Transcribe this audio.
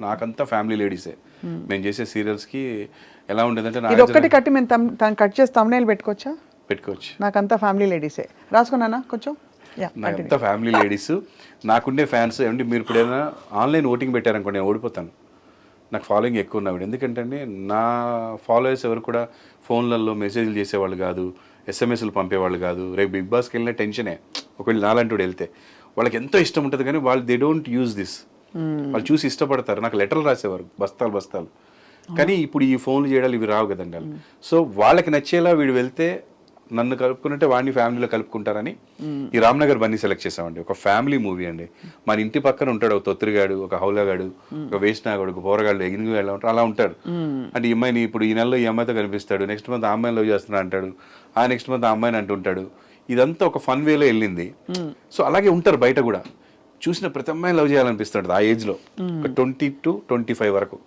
నాకంతా ఫ్యామిలీ లేడీసే. మేము చేసే సీరియల్స్కి ఎలా ఉండేదంటే ఇది ఒక్కటి కట్టి మేము కట్ చేసి తమ్నైల్ పెట్టుకోవచ్చా? పెట్టుకోవచ్చు. నాకంతా ఫ్యామిలీ లేడీసే. రాసుకున్నానా కొంచెం? నాకంతా ఫ్యామిలీ లేడీస్. నాకుండే ఫ్యాన్స్ ఏమంటే మీరు ఇప్పుడు ఏదైనా ఆన్లైన్ ఓటింగ్ పెట్టారనుకోండి నేను ఓడిపోతాను. నాకు ఫాలోయింగ్ ఎక్కువ ఉన్నాడు. ఎందుకంటే నా ఫాలోయర్స్ ఎవరు కూడా ఫోన్లలో మెసేజ్లు చేసేవాళ్ళు కాదు, ఎస్ఎంఎస్లు పంపేవాళ్ళు కాదు. రేపు బిగ్ బాస్కి వెళ్ళిన టెన్షనే. ఒకవేళ నాలంటూ వెళ్తే వాళ్ళకి ఎంతో ఇష్టం ఉంటుంది కానీ వాళ్ళు దే డోంట్ యూజ్ దిస్. వాళ్ళు చూసి ఇష్టపడతారు. నాకు లెటర్లు రాసేవారు బస్తాలు. కానీ ఇప్పుడు ఈ ఫోన్లు చేయడాలు ఇవి రావు కదండి వాళ్ళు. సో వాళ్ళకి నచ్చేలా వీడు వెళ్తే నన్ను కలుపుకున్నట్టే వాడిని ఫ్యామిలీలో కలుపుకుంటారని ఈ రామ్నగర్ బన్నీ సెలెక్ట్ చేసామండి. ఒక ఫ్యామిలీ మూవీ అండి. మన ఇంటి పక్కన ఉంటాడు ఒక తొత్తిరిగాడు, ఒక హౌలగాడు, ఒక వేసినాగాడు, ఒక పోరగాడు, ఎగిరిగా ఎలా ఉంటారు అలా ఉంటారు. అంటే ఈ అమ్మాయిని ఇప్పుడు ఈ నెలలో ఈ అమ్మాయితో కనిపిస్తాడు, నెక్స్ట్ మంత్ ఆ అమ్మాయిని లవ్ చేస్తున్నా అంటాడు, ఆ నెక్స్ట్ మంత్ ఆ అమ్మాయిని అంటుంటాడు. ఇదంతా ఒక ఫన్ వేలో వెళ్ళింది. సో అలాగే ఉంటారు బయట కూడా. చూసిన ప్రతి అమ్మాయిని లవ్ చేయాలనిపిస్తుంది ఆ ఏజ్లో, 20 to 25 వరకు.